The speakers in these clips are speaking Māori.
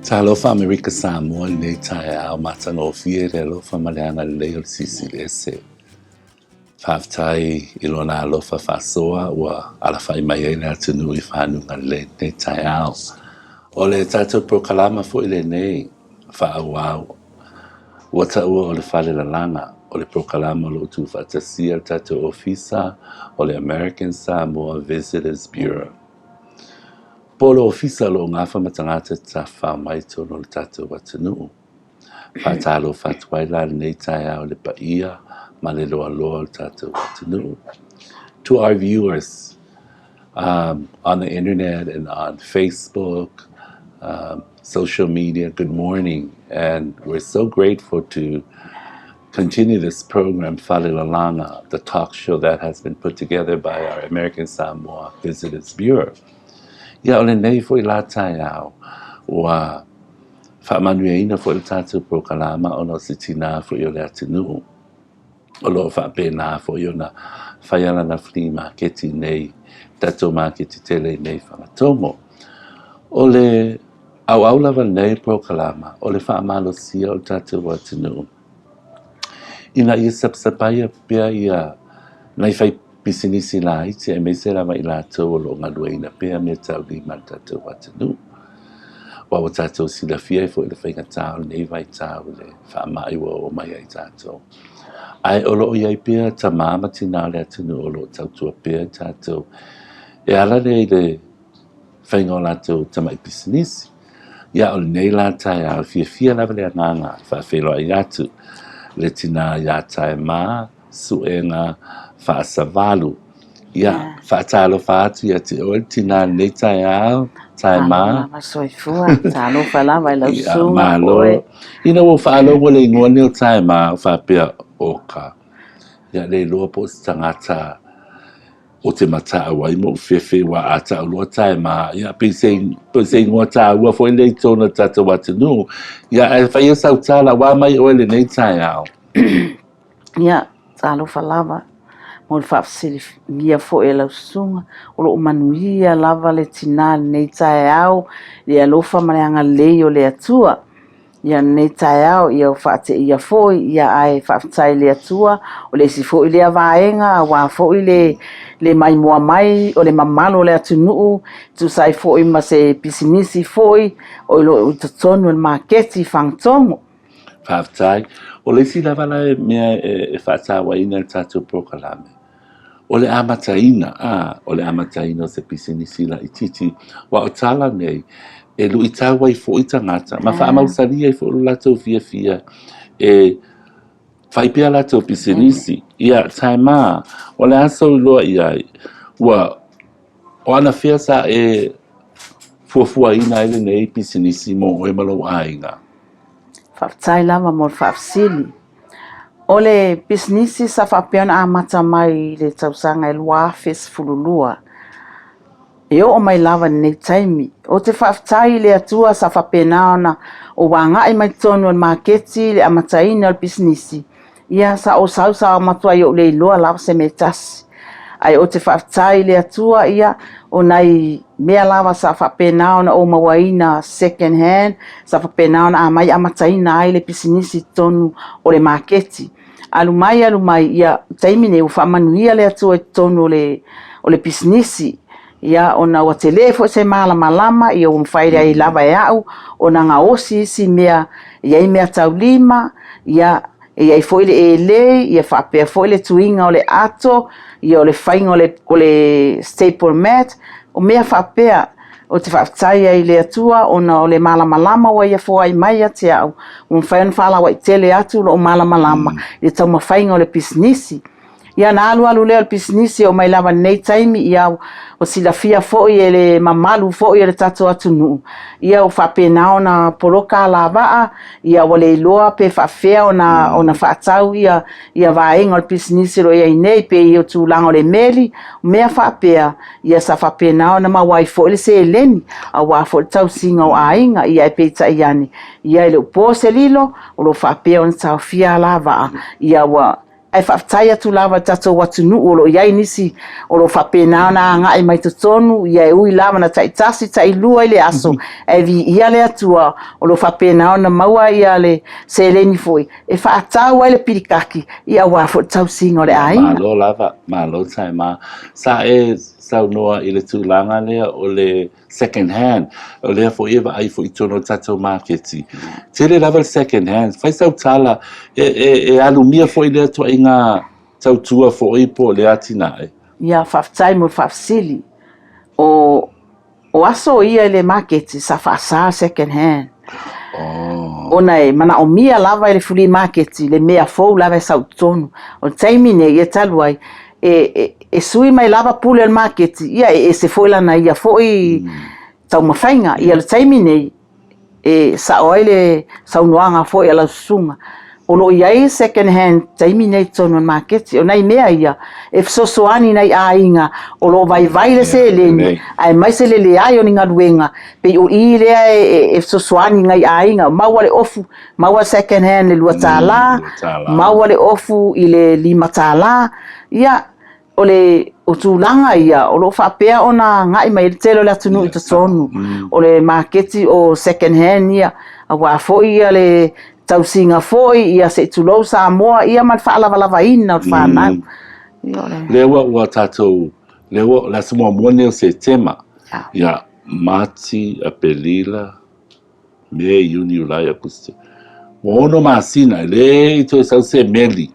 Talofa America Samoa nei tae matano fiere lofa maleanga leo sisilese. Faftai ilona lofa fasoa wa alafai maiena tunu ifanu ngale nei tae ao. Ole tato prokalama fo ile nei fa awau. Wata ua ole fale Lalaga ole prokalama lo tu fatasia tato ofisa ole American Samoa Visitors Bureau. Polo ofisa lo ngafa matangata ta fa mai tono le tato watanu. Fatalo fatwaila nei tae o le paia ma le loa loa le tato watanu. To our viewers on the internet and on Facebook, social media, good morning. And we're so grateful to continue this program, Fale Lalaga, the talk show that has been put together by our American Samoa Visitors Bureau. Ia ole nei foi la tae au wa whaamanueina foi le tātou prokalama o no sitina foi o le atinu. O lo whaapena foi o na whaiala na flea marketi nei, tātou marketi tele nei Fagatogo. O le au lava nei prokalama, o le whaamalo sia o tātou atinu. Ina ia sapsapaia pia ia nai whai pisinisi la iti e me se lava i la tau o lo ngalueina pia me tau li man tātou watanu. Wa o tātou sila fia fo i le whainga tau nei vai tau le whaamai o mai ai tātou. Ai o lo iai pia ta mama tina le atinu o lo tau tua pia tātou. E ala nei le whainga o lātou tamai pisinisi. Ia o nei la tai au fia lava le anganga whawhelo ai atu. Le tina ia Taema Suega Faasavala. Ia, whaatalo whaatu ia te oe tina nei tae au, Taema. Soifua, talo whalava i lau sunga koe. Ina wo whaalo wale ingoa neo Taema whapea oka. Ia le loa po tangata o te mata awai mo whiwhi wa ata alua Taema. Ia pise ingoa ta ua fo ele tona tata watanu. Ia e whaia sau tala wa mai oe le nei tae au. Ia, talo whalava. Mo le whaafsiri ngia fo e lau sunga. O lo manuia lava le tina nei tae au. Le alofa mareanga lei o le atua. Ia nei tae au, ia o whaate ia foi, ia ai whaatai le atua. O le si foi le avaenga, wa foi le mai mua mai, o le mamalo le atunuu. Tu sai foi ma se pisinisi foi, o lo utotonu le marketi Fagatogo. Whaatai. O le si lava la mea e whaatawa ina le tātou prokalame. O le amataina, o le amataina o se pisinisi la ititi. Wa o tala nei, e lu itawa i fo itangata. Ma whaamausaria i fo latou fia. E whaipia latou pisinisi. Ia Taema, o le aso loa iai. Wa o ana fia sa e fuafua ina ele nei pisinisi mo o e malo ainga. Whaatai lava mo whaafsili. O le pisinisi sa whaapeona amata mai le tausanga e lua fes fululua. E o mai lava nei taimi. O te whaatai le atua sa whaapenaona o wanga i mai tonu al marketi le amataina al pisinisi. Ia sa o sausa matua i o le iloa lava se me tasi. Ai o te whaatai le atua ia o nei mea lava sa whaapenaona o mawaina second hand. Sa whaapenaona a mai amataina ai le pisinisi tonu o le marketi. Alumai ia taimine o whaamanuia le atua i tonu o le pisinisi. Ia ona wa telefo se malama ia o mwhaere ai lava e au o na ngaosi si mea ia mea taulima ia i foile e le ia whapea foile tuinga o le ato ia o le whainga o le staple mat o mea whapea o te whaatai ai le atua o le malama wa ia fo ai mai ate au o mwhaena whala wa i tele atu o malama ia tau mawhainga o le pisinisi. Ia na alu leo pisinisi o mai lava nei taimi ia o silafia foi ele mamalu foi ele tato atunu. Ia o whapenao na poroka lavaa ia wale loa pe whafea ona whaatau ia vaenga o pisinisi ro ia nei pe i o tūlanga o le meli mea whapea ia sa whapenao na mawai foi le se eleni a wa foi tau singa o ainga ia e peita iani. Ia ele upo se lilo o lo whapea o na tau fia lavaa ia wa ai whaatai atu lava tatou watunu o lo iai nisi o lo whapena na ngai mai tonu ia ui lava na taitasi tailua i le aso e vi ia le atua o lo whapena na maua ia le seleni foi e whaatau ai le pirikaki ia ua fo tau singa o le ainga malo lava malo Taema sa sau noa i le tūlanga lea o le second hand o lea fo iwa ai fo i tono tatou marketi tele lava le second hand fai sau tala e alumia fo i lea toa i ngā tau tua fo i po lea tina e ia whaatai mo whaafsili o aso ia le marketi sa whaasa second hand ona e mana o mia lava i le free market le mea fou lava e sau tonu o taimine ia talu ai e sui mai lava pule al market ia se foi lana ia foi tau mawhainga ia le taimine sa oile sau noanga foi ala sunga o lo iai second hand taimine tonu al market o nai mea ia e fsosoani nai ainga o lo vai le se leni ai mai se le ai o ninga luenga pe o i lea e fsosoani ngai ainga maua le ofu maua second hand le lua tala maua le ofu i le lima tala ia o le o tūlanga ia o lo whapea ona ngai mai le telo le atunu i tatonu o le market o second hand ia a wa foi ia le tau singa foi ia se tulou sa moa ia mal fa lava ina o fa na le wa tatou le wa la smo mo se tema ia mati a pelila me yuni ulaya kuste ono masina le to sa se meli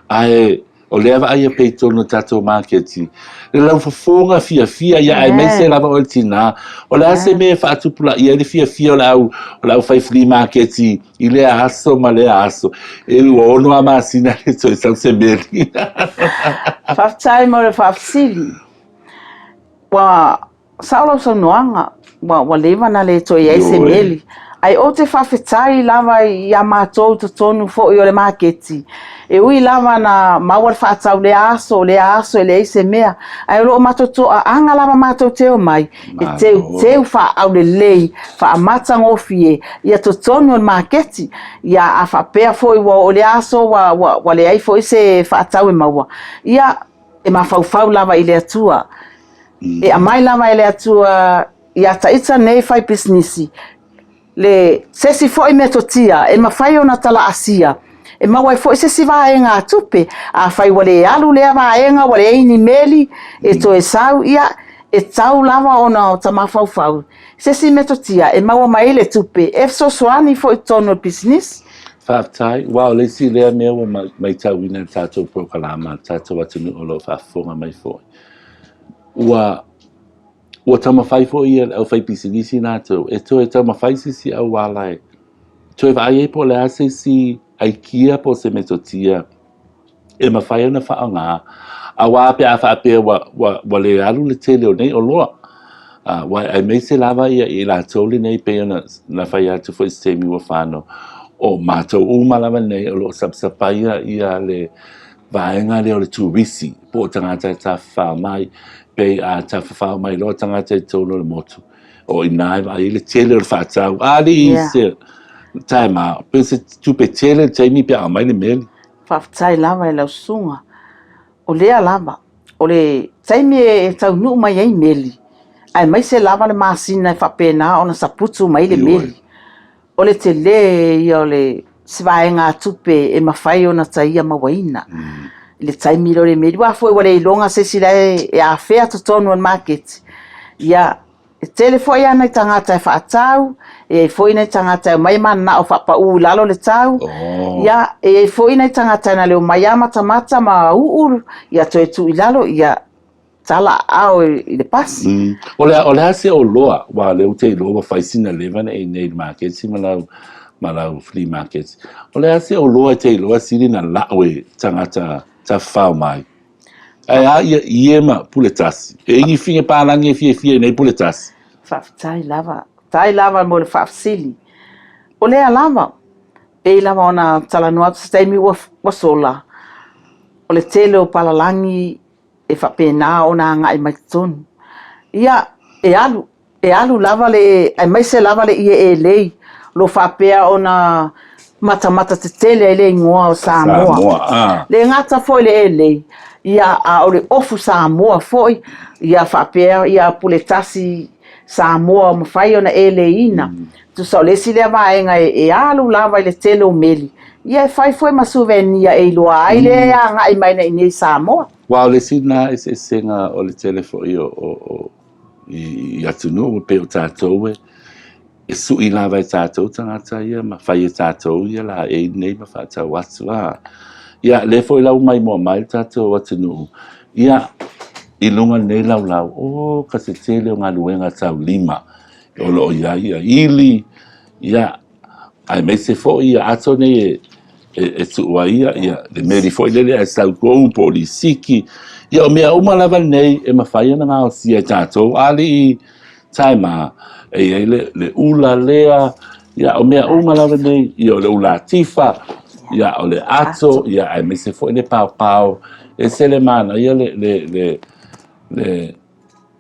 ai o leva ai pe tono tatou marketi le lau fofonga fia ia ai mai se lava o tina o la se me fa tupula ia le fia o lau fai free marketi i le aso ma le aso e o ono amasina le to sa se meli fa tai mo le fa sili wa saulo so noanga wa leva na le to ia se meli ai o te fa fetai lava ia matou to tonu fo i o le marketi e ui lava na maua fa tau le aso le se mea ai lo matoto a anga lava matou teo mai e teu fa au le lei fa amata ngofie ia to tonu o marketi ia a fa pea foi o le aso wa le ai foi se fa tau e maua ia e mafau lava i le atua e a mai lava i le atua ia taita nei fai businessi le sesi foi metotia e mafai ona tala asia e mawai foi sesi vaenga tupe a fai wale alu le vaenga wale ini meli e to e sau ia e tau lava ona o tamafau sesi metotia e mawa mai le tupe e so soani foi tono business Faftai, wow, le si lea mea wa mai tau ina tatou prokalama, tatou atunu o lo fafonga mai foi. Ua tamawhai fo ia au whai pisilisi nātou, e to e tamawhai sisi au walae. To e vai e po le ase si aikia po se metotia, e mawhai ana wha ngā, a wāpe a whape wa le alu le tele o nei o loa. Wa ai mei se lava ia i la toli nei pe na whai atu fo i stemi wa whāno. O mātou umalawa nei o lo sapsapaia ia le vaenga le o le tuwisi, po tangata ta wha mai, pe a ta wha mai lo tangata i tolo le motu. O i nai vai le tele o le whatau, ali i se Taema, pe se tupe tele taimi pe a mai le meli. Whaftai lava e lau sunga, o lea lava, o le taimi e tau nuu mai ei meli, ai mai se lava le masina e whapena o na saputu mai le meli. O le te le ia o le sivaenga tupe e mawhai o na taia mawaina. Le taimi lo le meri wa foi wale ilonga se sila e a fea to tonu on market. Ia e tele foi ana i tangata e whaatau, e foi na i tangata e mai mana o whapa lalo le tau. Ia e foi na i tangata na leo mai amata mata ma uuru, ia to e tu i lalo, ia tala ao i le pasi. O le hase o loa, wa leo te loa whaisina levana e nei market, si malau free markets. O le hase o loa te loa siri na lawe tangata ta whao mai. Ai a ia ma puletasi. E ingi finge pālangi e fie nei puletasi. Tai lava mo le whaafsili. O lea lava, e lava ona talanoa atu sa taimi wa sola. O le tele o palalangi e whapena o na ngai mai tonu. Ia, e alu lava le, ai mai se lava le ia e lei, lo whapea o na mata te tele le ingoa o Samoa. Le ngata foi le ele. Ia a o le ofu Samoa foi. Ia whapea, ia puletasi Samoa mawhai ona ele ina. Tu sau le sile vaenga e alu lava i le tele o meli. Ia e whai foi masuvenia e loa aile a ngai mai na inei Samoa. Wow, le sina e se senga o le telefo i atunu o pe o tātou e sui lava e tātou tangata ia ma whai e tātou ia la e nei ma whātau atu ia le foi lau mai mua mai tātou atunu ia i lunga nei lau ka se tele o ngā luenga tau lima o lo ia ili ia ai me se fo ia ato nei e tua ia le meri foi lele e sau kou polisiki ia o mea uma lava nei e mawhai ana ngā o sia tātou ali i Taema le ula lea ia o mea uma lava nei ia o le ula tifa ia o le ato ia ai me se foi le pau e se le mana ia le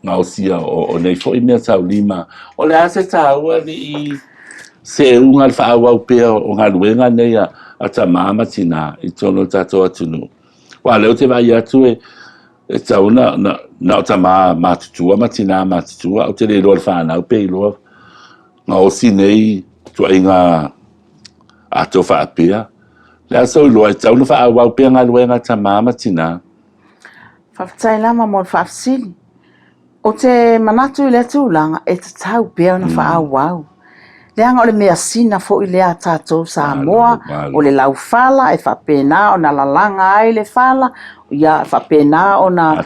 ngā o sia o nei foi mea tau lima o le ase tau ali i se unga le whaawau pēr o ngā luenga nei a ta mama tina i tono tātou atunu. Wa leo te vai atu e tau na o ta mātutua matina mātutua o te le roa le whanau pē i loa ngā osi nei tua i ngā ato whaapea. Lea so i loa e tau na whaawau pēr ngā luenga ta mama tina. Whawhatai lama mo le whaafsili. O te manatu i le tūlanga e te tau pēr na whaawau. Leanga o le mea sina fo i lea tātou Samoa, o le lau Fala e whapena o na lalanga ai le Fala, ia whapena o na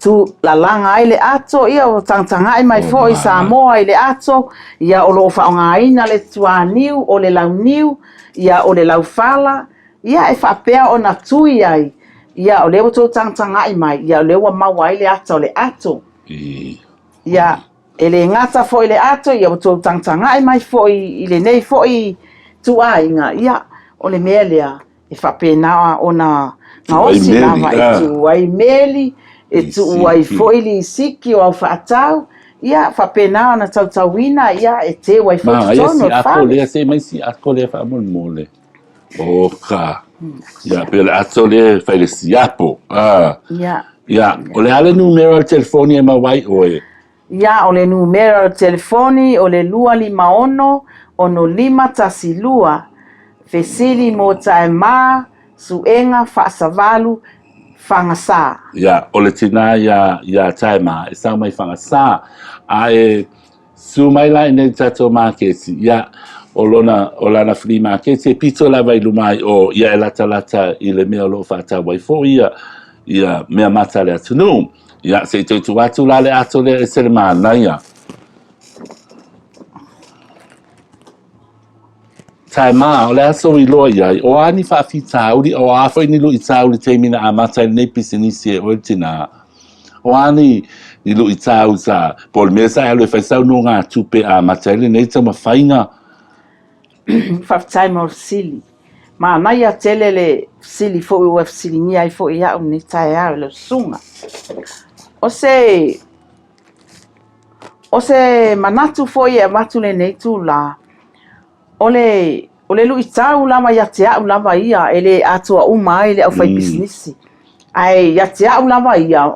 tu lalanga ai le ato, ia o tangtanga ai mai fo i Samoa i le ato, ia o lo whaongaina le tuaniu, o le lau niu, ia o le lau Fala, ia e whapea o na tui ai, ia o lewa tō tangtanga ai mai, ia o lewa maua ai le ato, ia ele ngata fo ile ato ia o tangtanga ai mai fo i le nei fo i tuainga ia o le melea e whapena ona ngā osi lava e tu ai meli e tu ai fo i li siki o au whaatau ia whapena ona tautauina ia e te wai fo tutono ia si ako lea se mai si ako lea whaamon mole oka ia pe le ato lea whaile si apo ia o le ale numero al telefoni e mawai oe ia o le numero telefoni o le 251 ono 5 fesili mo Taema Suega Faasavala Fagasa. Ia o le tina ia Taema e sa mai Fagasa a e su mai la nei tato marketi ia o lana free market e pito la vai lumai o ia e lata i le mea lo fata wai fo ia mea mata le atunu. Ia se te tu atu la le ato le se le mana ia. Taema o le aso i loa ia o ani whaafi tauri o afo ni lo i tauri te mina a mata nei pisinisi e o tina. O ani i lo i tau sa pol mesa e lo e whaisau no ngā tupe a mata nei ta mawhainga. Whaftai mo sili. Ma mai a tele le sili fo i waf sili ni ai fo i au ni tai au le sunga. O se manatu fo i e matu le nei tu la. O le lu i tau lama ia te au lama ia e le atua umai le au fai businessi. Ai ia te au lama ia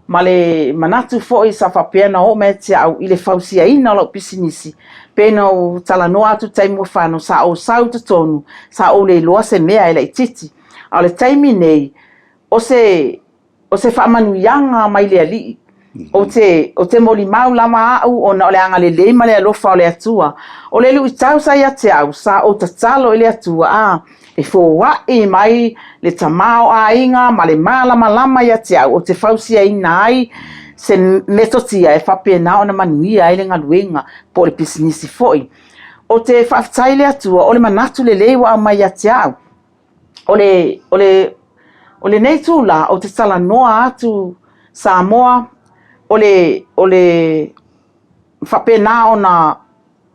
ma le manatu fo i sa whapena o me te au i le fausia ina lo businessi. Pena o talanoa atu taimu whano sa o sau te tonu sa o le loa se mea e le titi. A le taimi nei o se whaamanuianga mai le ali. O te moli mau lama au o na o le anga le leima le alofa o le atua. O le lu i tau sa ia te au sa o tatalo i le atua e fōwa i mai le tamao a inga ma le malama lama ia te au o te fausia ina ai se metotia e whapena o na manuia e le ngaluenga po le pisinisi foi. O te whaftai le atua o le manatu le lewa au mai ia te au. O le nei tūla o te talanoa atu Samoa o le whapena o na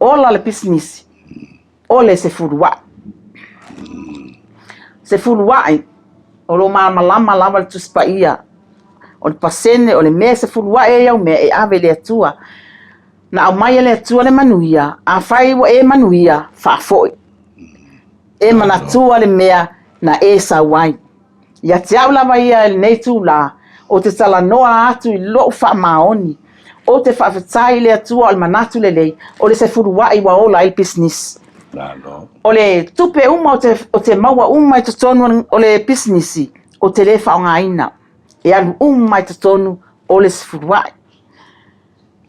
ola le pisinisi o le se furua. Se furua o lo malama lama le tuspa ia o le pasene o le mea se furua e iau mea e ave le atua. Na au mai le atua le manuia, a whai wa e manuia whaafoi. e manatua le mea na e sauai. Ia te au lava ia nei tūla o te talanoa atu I loo whaamaoni o te whawhetai le atua o le manatu le lei o le se furuwai wa ola I business. O le tupe uma o te maua uma I totonu o le businessi o te le whaongaina e alu uma I totonu o le se furuwai.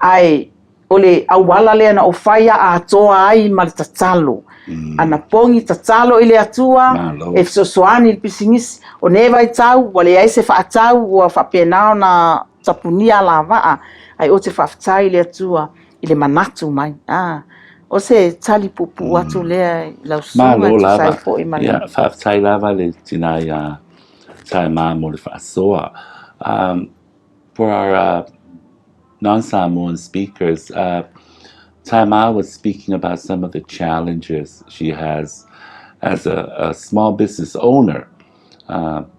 Ai o le awala lea na o whaia a toa ai ma le tatalo. Ana pongi tatalo I le atua e fisosoani le pisingisi o ne vai tau wa le aise whaatau ua whapenao na tapunia la waa ai o te whaftai le atua I le manatu mai. O se tali pupu atu lea lau sunga tu sai po I mali. Ia whaftai lava le tina ia Taema mo le whaasoa. For our non-Samoan speakers, Taema was speaking about some of the challenges she has as a small business owner.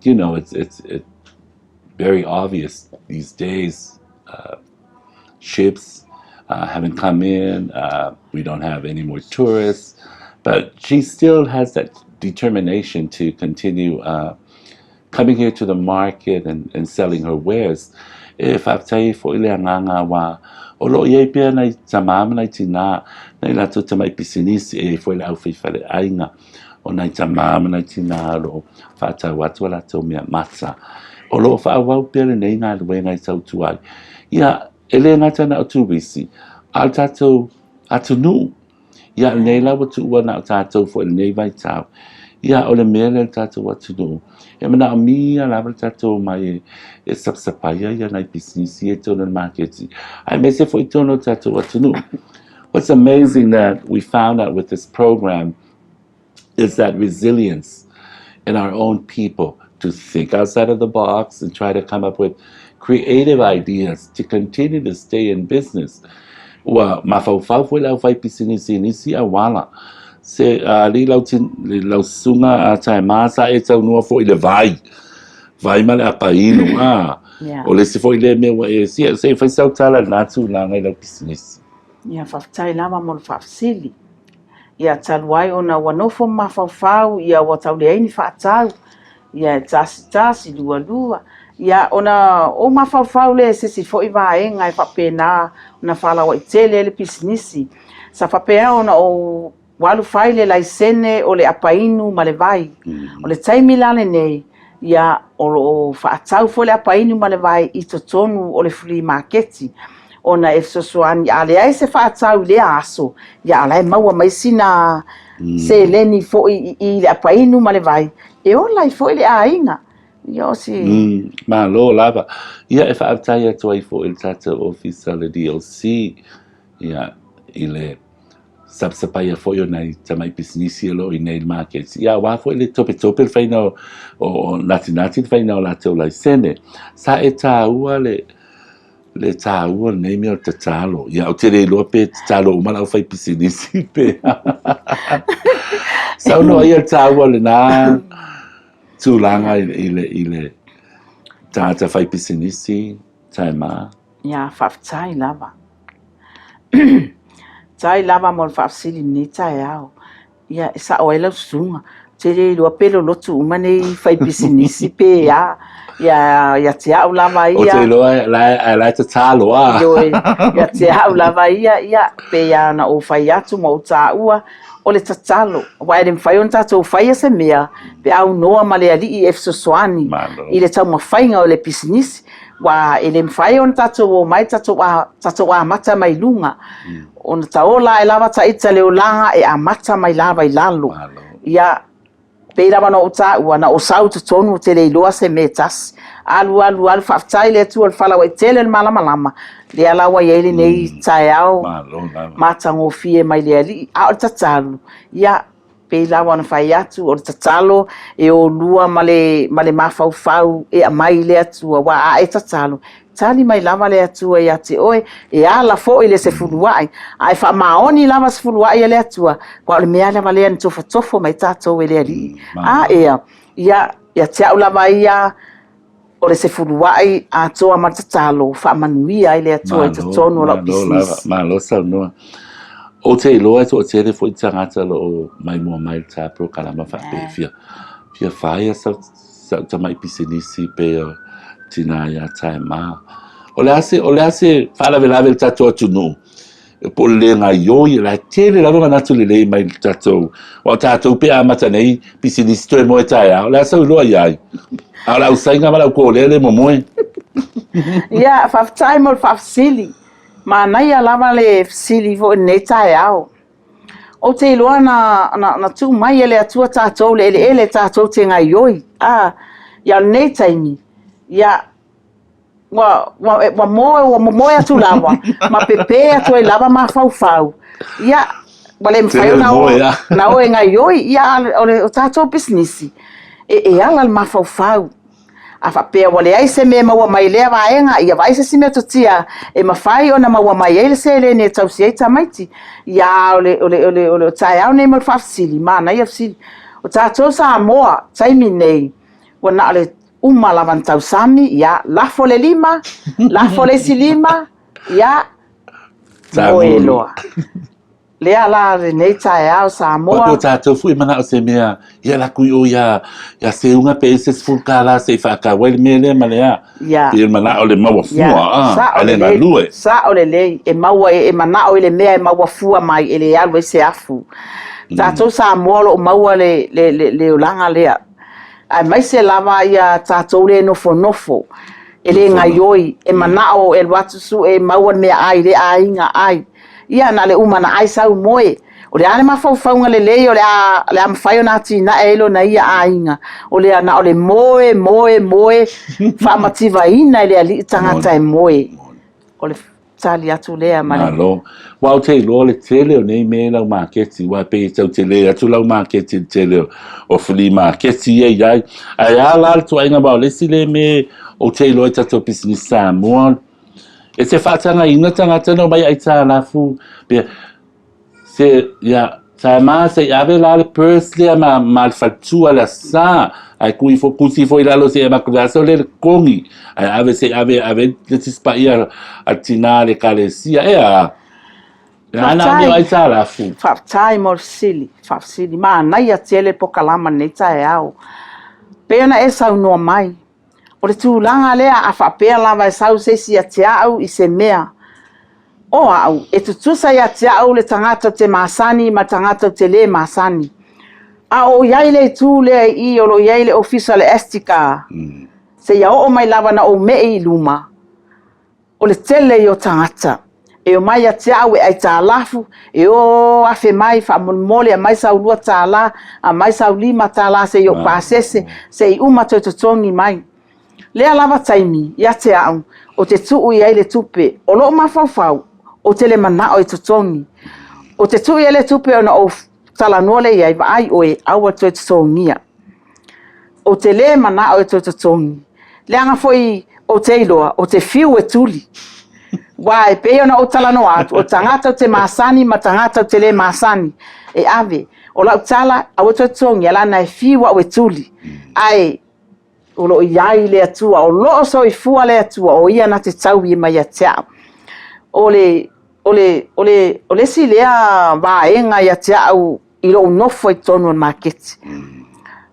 You know, it's very obvious these days. Ships haven't come in. We don't have any more tourists, but she still has that determination to continue coming here to the market and selling her wares. If I've tell you for ile nganga wa olo ye pia na tamama na tina na ila to tamai pisinisi e foi la ufi fale ainga o na tamama na tina ro fata watu la to mia matsa olo fa wa pia le nga le nga sau tuai ya ele nga tana tu bisi al tato atunu ya nei la watu wa na tato fo nei vai tau ya o le mele tato watu no e mana mia la tato mai e sapsapaya ya na business e to the market I may say for itono tato watu no. What's amazing that we found out with this program is that resilience in our own people to think outside of the box and try to come up with creative ideas to continue to stay in business. Wa mafau foi la vai business inisi awala se li lau sunga a Taema sa e tau noa foi le vai male apaino o le se foi le me wa e se fai sau tala natu na ngai lau business. Ia whaftai lama mo le whafsili. Ia taluai o na wanofo mawhawhau, ia watau le aini whaatau, ia tasi lua. Ia ona o mawhawhau le sisi fo I vaenga e whapena na whalawa I tele le pisinisi. Sa whapea ona o walu whai le laisene o le apainu ma le vai. O le taimi lale nei, ia o whaatau fo le apainu ma le vai I totonu o le free marketi. Ona e sosoani ale ai se whaatau le aso ia ala e maua mai sina se leni fo I le apainu ma le vai e ola I fo I le ainga ia si malo lava ia e whaatai atu ai fo I tata ofisa le DLC ia I le sapsapaya fo I nei tamai business lo I nei markets ia wa fo I le tope le whaina o nati le whaina o la teo lai sene sa e tā ua le tāua nei mea o te tālo. Ia o te rei loa pe te tālo o mana o whai pisinisi pe. Sau no ia tāua le nā tūlanga I le tāta whai pisinisi, Taema. Ia whaftai lava. Tai lava mo le whafsili ni tai au. Ia sa o ela sunga. Te rei loa pelo lotu umane whai pisinisi pe ia. Ia te au lava ia. O te loa lai te tālo Ia te au lava ia pe ia na o whai atu mo o tā ua o le tatalo. Wai le mwhai on tātou whai se mea pe au noa ma le ali I efsosoani I le tau mawhainga o le pisinisi. Wa e le mwhai on tātou o mai tātou a mata mai lunga. O na taola e lava ta ita leo langa e a mata mai lava I lalo. Ia peira mana o tā ua na o sau te tonu te leiloa se me tas. Alu whaftai le atu al whala wai tele le malama. Le alawa I ele nei tai au. Matango fie mai le ali. A o tatalu. Ia peira wana whai atu o tatalo e o lua male mawhau e a mai le atu wa a e tatalo. Tali mai lava le atua ia te oe e ala fo I le se fuluai ai fa maoni lava se fuluai le atua kwa le mea lava le ni tofo mai tatou e le ali ia te au lava ia o le se fuluai a toa matatalo fa manuia I le atua I te tonu la business malo sa no o te loa to te le foi tangata lo mai mo mai ta pro kalama fa pe fia fai sa mai pisinisi pe tina ya Taema o le ase fa la vela vel tato tu no po le nga yo i la tele la na tu le mai tato o tato pe amata nei pisinisi to mo ta o le ase lo ai ala usainga mala ko le mo mo ia faftai mo fafsili ma nai lava le sili vo nei tai ao o te loa na tu mai ele atua tātou le ele tātou te ngai yoi ia nei taimi ia wa moe atu lava ma pepe atu e lava ma fau ia wale mwhai na o e ngai yoi ia o tātou businessi e ala ma fau a whapea wale ai se me maua mai lea waenga ia vai se sime totia e mawhai ona maua mai ele se le ne tausi ei tamaiti ia ole tai au nei mal whafsili mana ia fsili o tātou sa moa taimi nei wana ale umalavan tausami ia lafo le lima lafo le silima ia moeloa lea la nei tai au sa moa o tātou fui mana o se mea ia la kui o ia se unga pe se fulkala se whaka wele mea lea malea ia mana o le maua fua ale na lue sa o le lei e maua e mana o le mea e maua fua mai ele alu e se afu tātou sa moa lo maua le ulanga lea ai mai se lava ia tātou le nofo ele ngaioi e mana o e watusu e maua mea ai le ainga ai ia na le umana ai sau moe o le ane mawhauwhaunga le lei o le a mawhai o nā tina e ilo na ia ainga o le ana o le moe whaamativa ina le ali tangata e moe o le tali atu lea mane wau te ilo le tele o nei me lau maketi wa pe tau te le atu lau maketi tele o fuli maketi e iai ai ala tu ainga bao lesi le me o te ilo e tato business Samoa e se whaatanga ina tangata no mai aita alafu se ya Taema se ave la le persle ma le fatua la sa ai kusi fo ilalo se makulaso le kongi ai ave se ave le tispa ia atina le kalesia ana mi aita alafu faftai mo sili ma nai atele po kalama nei tai au pena e sau no mai o le tūlanga lea a whapea lava e sau se si a te au I se mea. O au, e tutusa ia te au le tangata te masani ma tangata te le masani. A o iai le tū lea I o lo iai le ofisa le estika. Se ia o mai lava na o mei luma. O le tele I o tangata. E o mai a te au e ai tā lafu. E o afe mai wha mole a mai sau lua tā la. A mai sau lima tā la se I o pāsese. Se I uma toi totongi mai. Lea lava taimi, ia te au, o te tuu I ai le tupe, o loo mawhauwhau, o te le mana o I totongi. O te tuu I ai le tupe o na o talanua le iai, ai o e aua toi totongia. O te le mana o I toi totongi. Leanga foi o te iloa, o te fiu e tuli. Wai, pe o na o talanoa atu, o tangata o te masani, ma tangata o te le masani. E ave, o lau tala, au toi totongi, ala na e fiu o e tuli. Ai, o lo iai le atua, o lo so I fua le atua, o ia na te tau I mai atea. O le si lea vaenga I atea au I lo nofo I tonu market.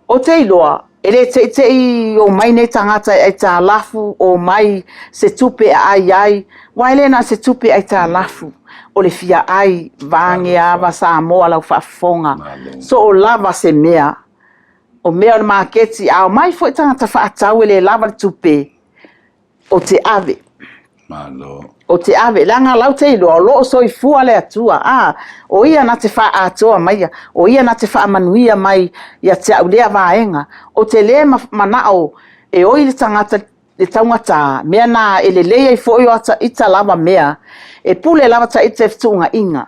O te iloa, ele te I o mai ne tangata ai tā lafu, o mai se tupe ai, waile na se tupe ai tā lafu. O le fia ai, vange ava Samoa lau whafonga. So o lava se mea. O mea o maketi au mai foi tangata whaatau ele lava tupe o te ave. O te ave, langa lau te ilo, o loo so I fua le atua. O ia na te wha atoa mai, o ia na te wha manuia mai ia te au lea vaenga. O te lea manao e oi le tangata le taungata, mea na ele lea I foi o ata ita lava mea, e pule lava ta ita ftunga inga.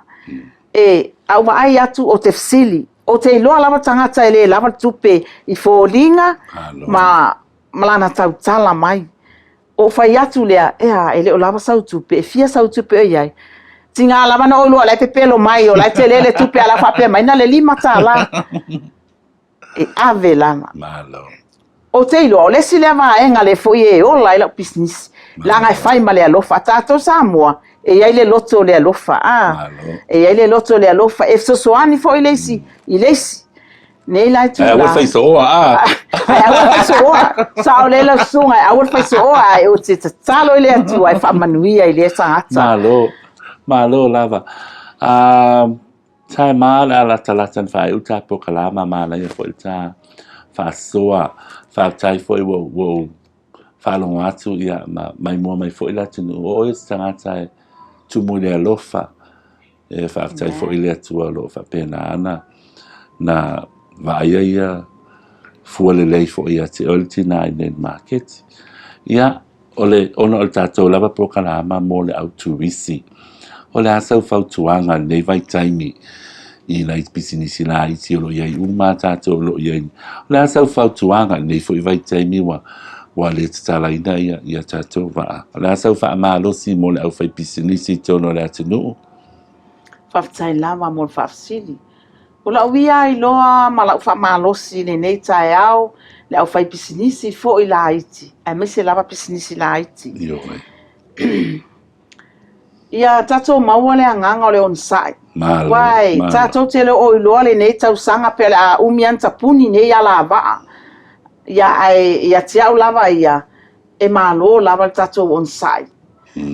E au ai atu o te fsili. O te iloa lava tangata ele lava tupe I fōlinga ma malana tau tala mai. O whai atu lea, ele o lava sau tupe, e fia sau tupe o iai. Tinga lava na oilua, lai pepelo mai, o lai te lele tupe ala whapea mai, na le lima tala. E ave langa. O te iloa, o lesi lea vaenga le fo I e o lai lau business. Langa e whai ma le alofa, tātou Samoa, e ai le loto le alofa e ai le loto le alofa e sosoani fo i lesi nei lai tu la fai so ai awal fai so sao le la sunga awal fai so ai o te talo le atu ai fa manuia i le sangata malo lava tai mal ala talatan fai uta po kalama mala ia fo ta fa soa fa tai fo wo fa long atu ia mai mo mai fo ila tunu o is tangata tu mo le alofa e fa tai fo ile atu lo fa pena ana na vaia ia fuale lei fo ia te oltina i den market ia ole ona o tatou lava po kalama mo le autuisi ole asau fautuanga nei vai taimi i lai pisinisi la i ti lo iai uma tatou lo iai ole asau fautuanga nei fo i vai taimi wa le tala ina ia tatou va ole asau fa malosi mo le au fai pisinisi tono le atunu faftai lava mo fafsili Ula uia I loa ma lau whamalosi le nei tae au le au whai pisinisi fo I la Haiti. E mese lava pisinisi la Haiti. Ia tatou maua le anganga o le onsai. Wai, tatou te le o iloa le nei tau sanga pe a umian tapuni nei ala vaa. Ia te au lava ia e malo lava le tatou onsai.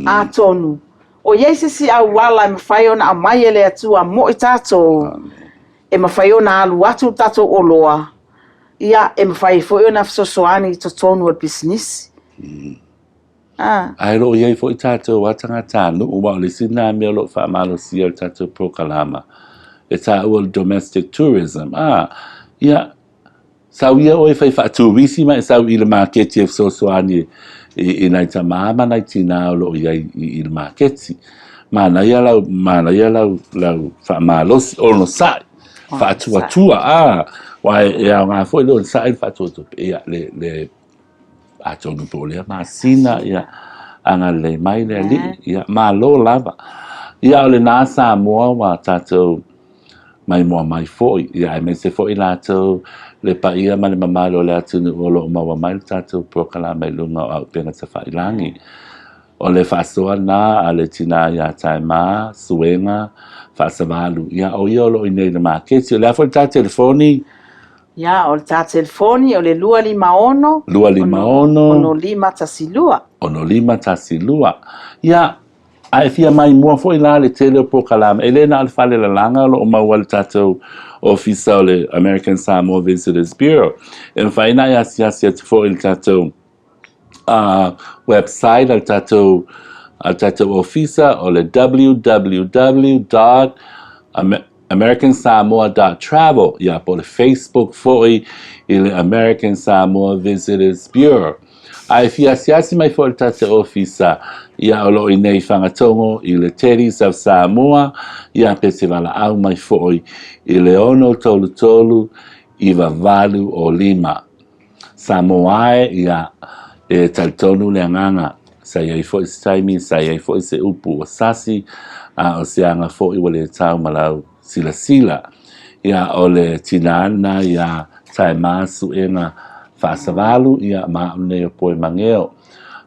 A tonu. O yeise si au wala e mawhai ona a mai ele atua mo I tatou. E mawhai ona alu atu tatou o loa. Ia e mawhai fo ona fisosoani to tonu o business. Ai lo iai fo I tatou watanga tanu ua le sina mea lo wha malo si o tatou prokalama. E ta ua domestic tourism. Ia sau ia oi fai wha turisi ma e sau I le marketi e fisosoani I nai ta maama nai tina o lo iai I le marketi. Mana ia lau wha malo si o no sai. Wha atua wai e au ngā fo I lo sai wha atua ia le atonu po lea masina ia anga le mai le li ia malo lava ia o le nasa moa wa tatou mai moa mai foi ia me se foi latou le paia ma le mamalo le atunu o lo maua mai tatou prokala mai lunga au pena te whailangi o le whasoa na a le tina ia Taema Suega Faasavala ia o ia o lo inei le maketi o le afo ta telefoni Ia, o le tā telefoni, o le 250 ono lima tasilua. Ia, ai fia mai mua fo I la le tele o prokalama. E le na al Fale Lalaga lo o maua le tatou ofisa o le American Samoa Visitors Bureau. E mwhaina ia siasia te fo I le tatou website al tatou ofisa o le www.americansamoa.travel ia po le Facebook foi I le American Samoa Visitors Bureau. Ai fia siasi mai fo le tatou ofisa ia o lo I nei whangatongo I le Teddies of Samoa ia pe se wala au mai foi I le ono tolu I vavalu o lima. Samoae ia e taltonu le anganga sa iai fo I taimi sa iai fo I se upu o sasi o se anga fo I wale tau malau sila ia o le tinana ia Taema Suega Faasavala ia maune o poe mangeo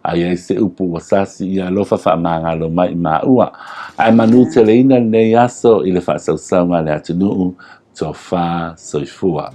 a iai se upu o sasi ia lofa whaamangalo mai maua ai manu te leina nei aso I le whaasausaunga le atunuu to wha soifua.